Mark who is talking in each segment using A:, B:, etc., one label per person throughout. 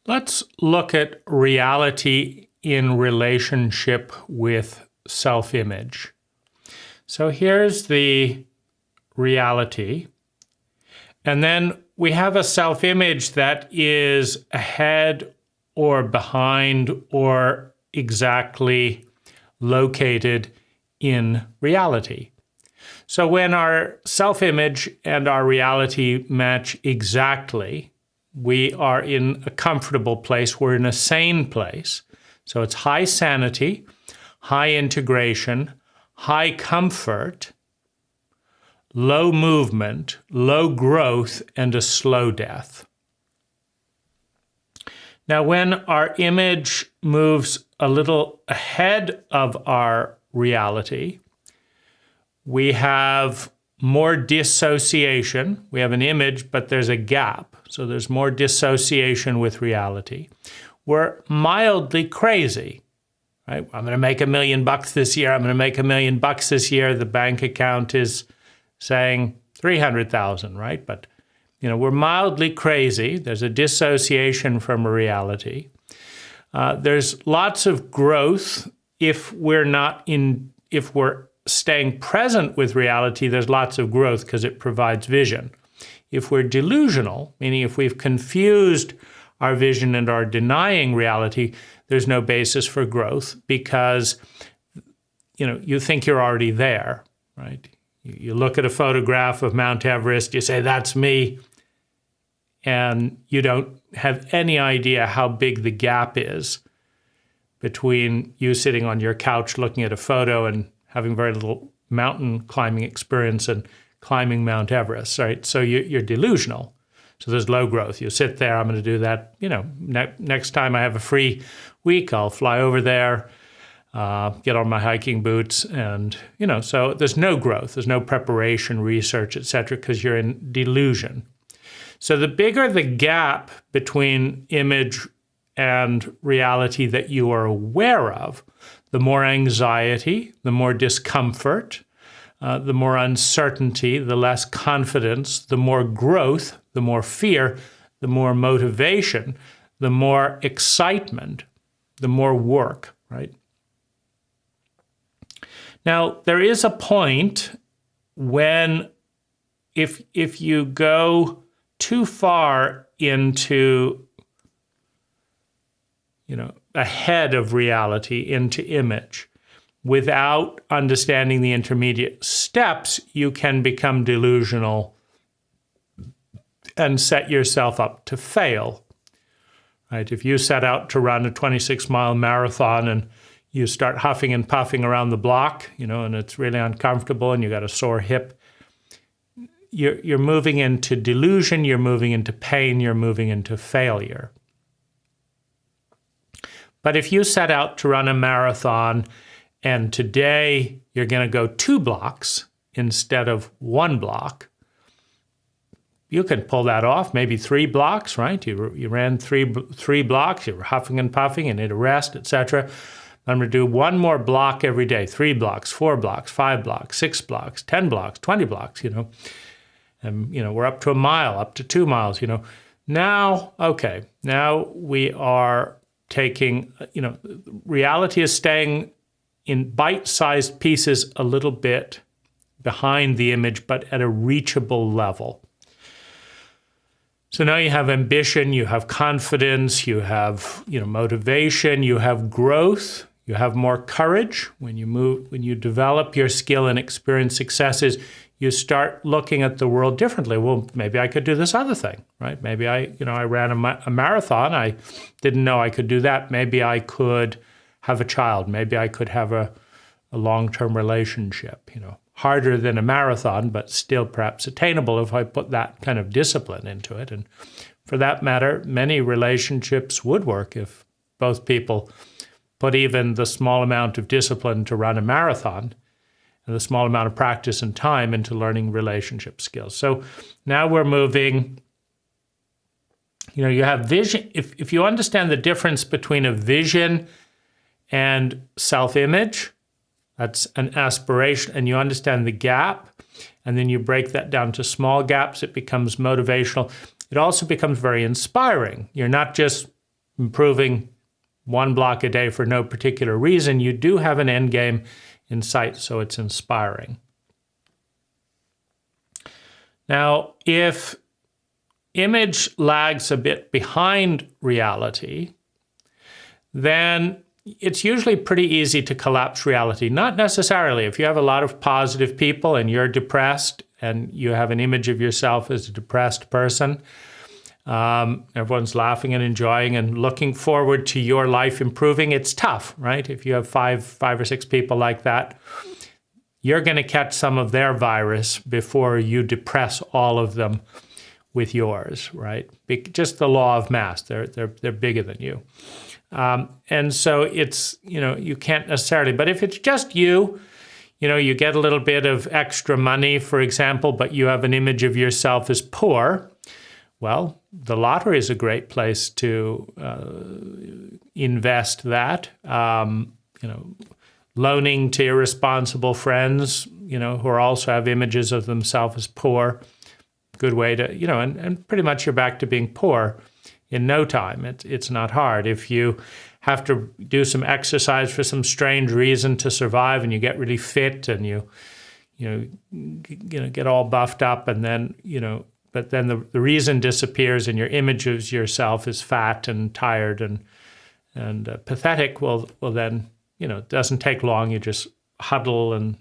A: Let's look at reality in relationship with self-image. So here's the reality. And then we have a self-image that is ahead or behind or exactly located in reality. So when our self-image and our reality match exactly, we are in a comfortable place. We're in a sane place. So it's high sanity, high integration, high comfort, low movement, low growth, and a slow death. Now, when our image moves a little ahead of our reality, we have more dissociation. We have an image, but there's a gap. So there's more dissociation with reality. We're mildly crazy, right? I'm going to make $1 million this year. I'm going to make $1 million this year. The bank account is saying 300,000, right? But we're mildly crazy. There's a dissociation from a reality. There's lots of growth if we're staying present with reality. There's lots of growth because it provides vision. If we're delusional, meaning if we've confused our vision and are denying reality, there's no basis for growth because you think you're already there, right? You look at a photograph of Mount Everest, you say, that's me, and you don't have any idea how big the gap is between you sitting on your couch looking at a photo and having very little mountain climbing experience and climbing Mount Everest, right? So you're delusional. So there's low growth. You sit there, I'm going to do that, next time I have a free week, I'll fly over there, get on my hiking boots, and, so there's no growth. There's no preparation, research, etc., because you're in delusion. So the bigger the gap between image and reality that you are aware of, the more anxiety, the more discomfort, the more uncertainty, the less confidence, the more growth, the more fear, the more motivation, the more excitement, the more work, right? Now, there is a point when if you go too far into, ahead of reality, into image, without understanding the intermediate steps, you can become delusional and set yourself up to fail, right? If you set out to run a 26-mile marathon and you start huffing and puffing around the block, and it's really uncomfortable and you got a sore hip, you're moving into delusion, you're moving into pain, you're moving into failure. But if you set out to run a marathon and today you're going to go 2 blocks instead of 1 block, you can pull that off, maybe 3 blocks, right? You ran three blocks, you were huffing and puffing, you need a rest, etc. I'm going to do 1 more block every day, 3 blocks, 4 blocks, 5 blocks, 6 blocks, 10 blocks, 20 blocks, And, we're up to 1 mile, up to 2 miles, Now, okay, now we are taking, reality is staying in bite-sized pieces a little bit behind the image, but at a reachable level. So now you have ambition, you have confidence, you have, motivation, you have growth, you have more courage. When you develop your skill and experience successes, you start looking at the world differently. Well, maybe I could do this other thing, right? Maybe I ran a marathon. I didn't know I could do that. Maybe I could have a child. Maybe I could have a long-term relationship, harder than a marathon, but still perhaps attainable if I put that kind of discipline into it. And for that matter, many relationships would work if both people put even the small amount of discipline to run a marathon and the small amount of practice and time into learning relationship skills. So now we're moving, you have vision. If you understand the difference between a vision and self-image, that's an aspiration, and you understand the gap, and then you break that down to small gaps, it becomes motivational. It also becomes very inspiring. You're not just improving 1 block a day for no particular reason, you do have an end game in sight, so it's inspiring. Now, if image lags a bit behind reality, then it's usually pretty easy to collapse reality. Not necessarily. If you have a lot of positive people and you're depressed and you have an image of yourself as a depressed person, everyone's laughing and enjoying and looking forward to your life improving, it's tough, right? If you have five or six people like that, you're going to catch some of their virus before you depress all of them with yours, right? Just the law of mass. They're bigger than you. And so it's, you can't necessarily, but if it's just you get a little bit of extra money, for example, but you have an image of yourself as poor, well, the lottery is a great place to invest that, loaning to irresponsible friends, who also have images of themselves as poor. Good way to, and pretty much you're back to being poor in no time. It's not hard. If you have to do some exercise for some strange reason to survive and you get really fit and you get all buffed up and then, but then the reason disappears and your image of yourself is fat and tired and pathetic, well then, it doesn't take long. You just huddle and,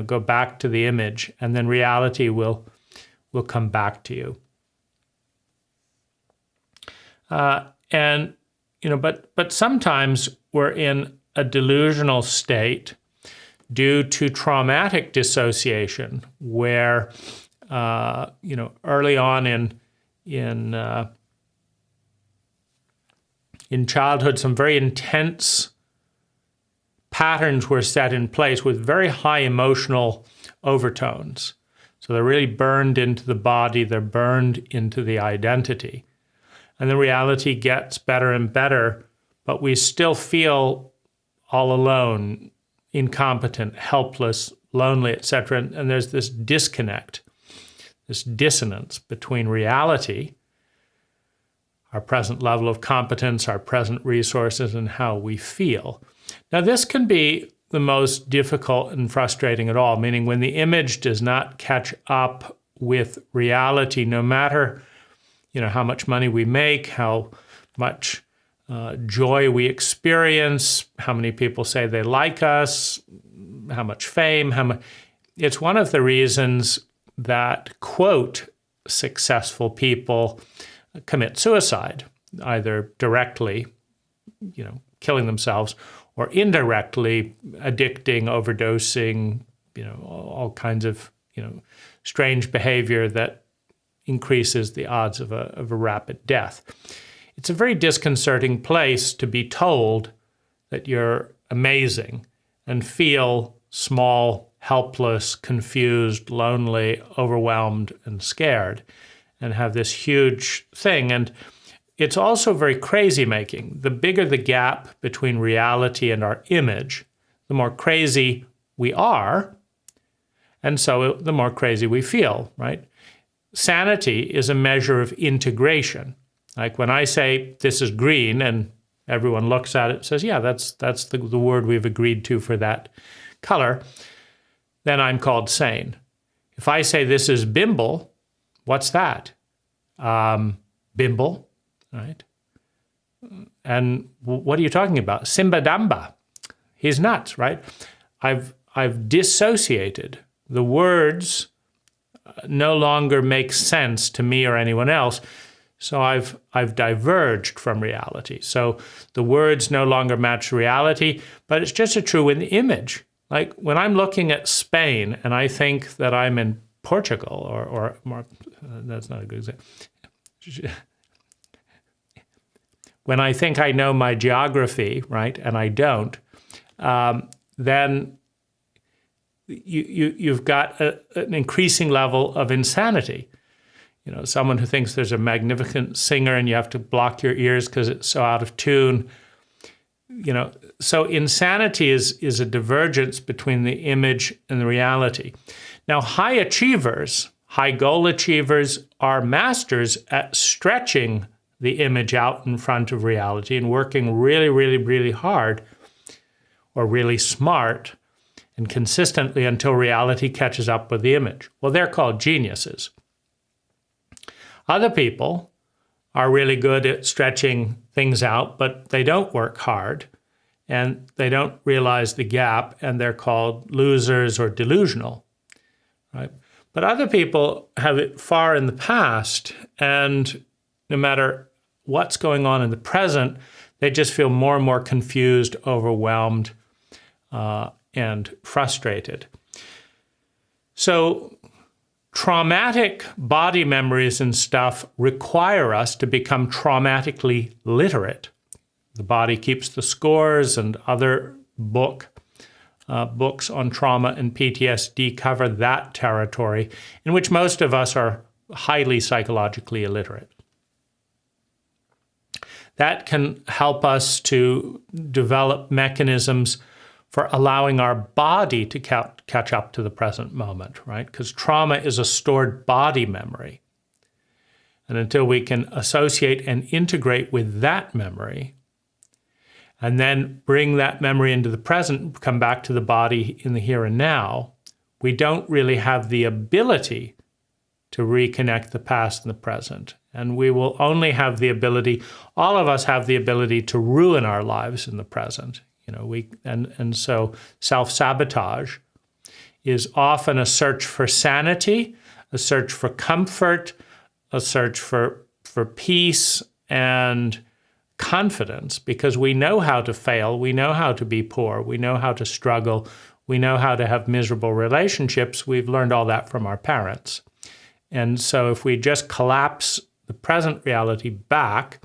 A: go back to the image and then reality will come back to you. But sometimes we're in a delusional state due to traumatic dissociation where, early on in childhood, some very intense patterns were set in place with very high emotional overtones. So they're really burned into the body, they're burned into the identity. And the reality gets better and better, but we still feel all alone, incompetent, helpless, lonely, etc. And there's this disconnect, this dissonance between reality, our present level of competence, our present resources, and how we feel. Now, this can be the most difficult and frustrating at all, meaning when the image does not catch up with reality, no matter how much money we make, how much joy we experience, how many people say they like us, how much fame, it's one of the reasons that, quote, successful people commit suicide, either directly, killing themselves, or indirectly addicting, overdosing, all kinds of, strange behavior that increases the odds of a rapid death. It's a very disconcerting place to be told that you're amazing and feel small, helpless, confused, lonely, overwhelmed, and scared, and have this huge thing. And it's also very crazy making. The bigger the gap between reality and our image, the more crazy we are, and so the more crazy we feel, right? Sanity is a measure of integration. Like when I say this is green and everyone looks at it and says, yeah, that's the word we've agreed to for that color, then I'm called sane. If I say this is bimble, what's that? Bimble, right? And what are you talking about? Simba Damba. He's nuts, right? I've dissociated. The words no longer make sense to me or anyone else. So I've diverged from reality. So the words no longer match reality, but it's just as true in the image. Like when I'm looking at Spain and I think that I'm in Portugal or that's not a good example. When I think I know my geography, right, and I don't, then you've got an increasing level of insanity. Someone who thinks there's a magnificent singer and you have to block your ears because it's so out of tune. So insanity is a divergence between the image and the reality. Now, high achievers, high goal achievers are masters at stretching the image out in front of reality and working really, really, really hard or really smart and consistently until reality catches up with the image. Well, they're called geniuses. Other people are really good at stretching things out, but they don't work hard and they don't realize the gap, and they're called losers or delusional, right? But other people have it far in the past, and no matter what's going on in the present, they just feel more and more confused, overwhelmed, and frustrated. So traumatic body memories and stuff require us to become traumatically literate. The Body Keeps the Scores and other books on trauma and PTSD cover that territory, in which most of us are highly psychologically illiterate. That can help us to develop mechanisms for allowing our body to catch up to the present moment, right? Because trauma is a stored body memory. And until we can associate and integrate with that memory, and then bring that memory into the present, come back to the body in the here and now, we don't really have the ability to reconnect the past and the present. And we will only have the ability, all of us have the ability to ruin our lives in the present. And so self-sabotage is often a search for sanity, a search for comfort, a search for peace and confidence, because we know how to fail, we know how to be poor, we know how to struggle, we know how to have miserable relationships. We've learned all that from our parents. And so if we just collapse the present reality back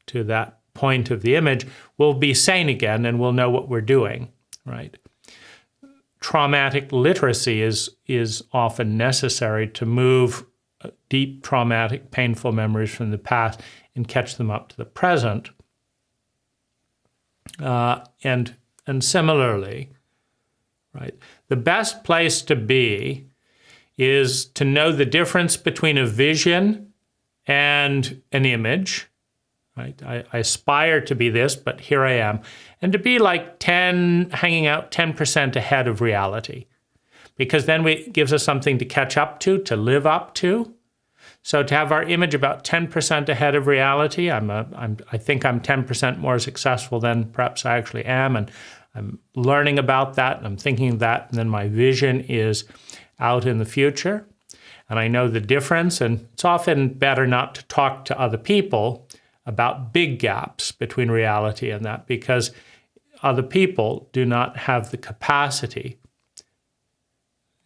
A: to that point of the image, we'll be sane again and we'll know what we're doing, right? Traumatic literacy is often necessary to move deep traumatic, painful memories from the past and catch them up to the present. And similarly, right, the best place to be is to know the difference between a vision and an image, right? I aspire to be this, but here I am. And to be like hanging out 10% ahead of reality, because then it gives us something to catch up to live up to. So to have our image about 10% ahead of reality, I think I'm 10% more successful than perhaps I actually am, and I'm learning about that, and I'm thinking that, and then my vision is out in the future, and I know the difference, and it's often better not to talk to other people about big gaps between reality and that, because other people do not have the capacity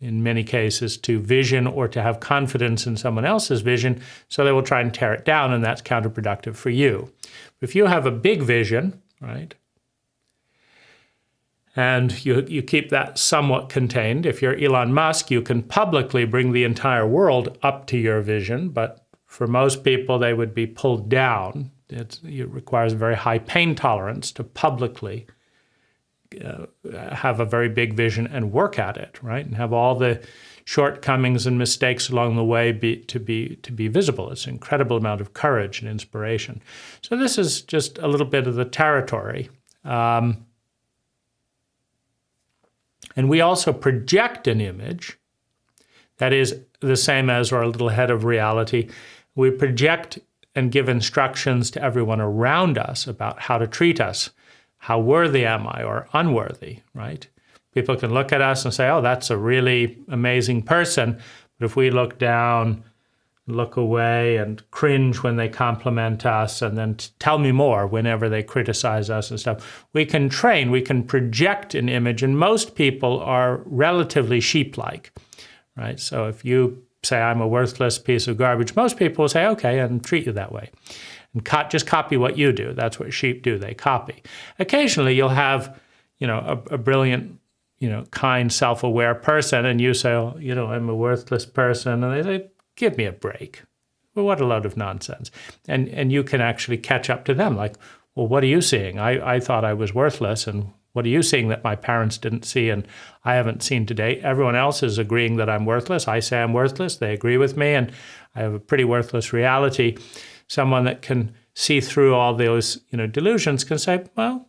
A: in many cases to vision or to have confidence in someone else's vision, so they will try and tear it down, and that's counterproductive for you. If you have a big vision, right, and you keep that somewhat contained, if you're Elon Musk, you can publicly bring the entire world up to your vision, but for most people, they would be pulled down. It requires very high pain tolerance to publicly have a very big vision and work at it, right? And have all the shortcomings and mistakes along the way to be visible. It's an incredible amount of courage and inspiration. So this is just a little bit of the territory. And we also project an image that is the same as or a little ahead of reality. We project and give instructions to everyone around us about how to treat us. How worthy am I, or unworthy, right? People can look at us and say, oh, that's a really amazing person. But if we look down, look away, and cringe when they compliment us, and then tell me more whenever they criticize us and stuff, we can train, we can project an image, and most people are relatively sheep-like, right? So if you say, I'm a worthless piece of garbage, most people will say, okay, and treat you that way. And just copy what you do. That's what sheep do. They copy. Occasionally, you'll have, a brilliant, kind, self-aware person, and you say, oh, I'm a worthless person, and they say, give me a break. Well, what a load of nonsense. And you can actually catch up to them. Like, well, what are you seeing? I thought I was worthless, and What are you seeing that my parents didn't see and I haven't seen today? Everyone else is agreeing that I'm worthless. I say I'm worthless. They agree with me, and I have a pretty worthless reality. Someone that can see through all those, delusions can say, well,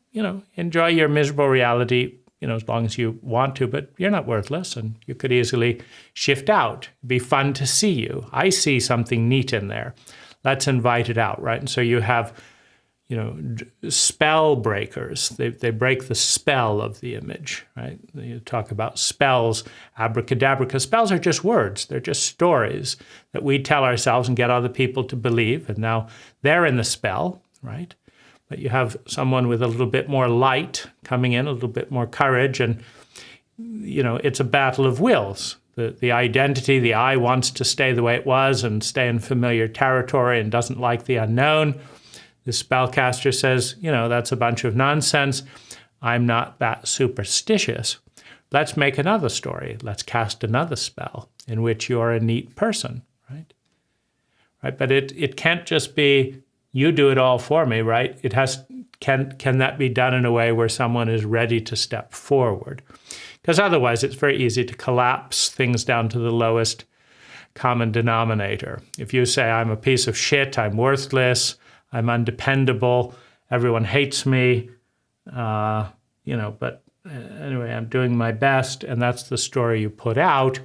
A: enjoy your miserable reality, as long as you want to, but you're not worthless, and you could easily shift out. It'd be fun to see you. I see something neat in there. Let's invite it out, right? And so you have, spell breakers. They break the spell of the image, right? You talk about spells, abracadabra, because spells are just words. They're just stories that we tell ourselves and get other people to believe, and now they're in the spell, right? But you have someone with a little bit more light coming in, a little bit more courage, and, it's a battle of wills. The identity, the I wants to stay the way it was and stay in familiar territory and doesn't like the unknown. The spellcaster says, that's a bunch of nonsense. I'm not that superstitious. Let's make another story. Let's cast another spell in which you're a neat person, right? Right, but it can't just be you do it all for me, right? It can that be done in a way where someone is ready to step forward? Because otherwise it's very easy to collapse things down to the lowest common denominator. If you say, I'm a piece of shit, I'm worthless, I'm undependable, everyone hates me, but anyway, I'm doing my best, and that's the story you put out.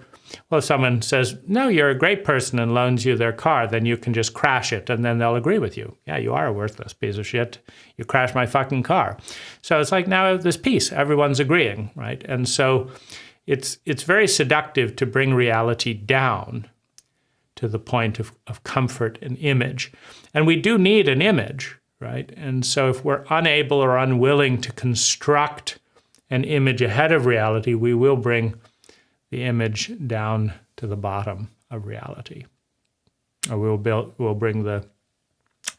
A: Well, if someone says, no, you're a great person, and loans you their car, then you can just crash it, and then they'll agree with you. Yeah, you are a worthless piece of shit. You crashed my fucking car. So it's like now this peace. Everyone's agreeing, right? And so it's very seductive to bring reality down to the point of comfort and image. And we do need an image, right? And so if we're unable or unwilling to construct an image ahead of reality, we will bring the image down to the bottom of reality. Or we'll bring the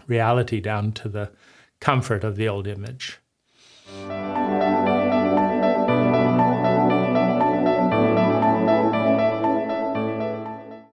A: reality down to the comfort of the old image.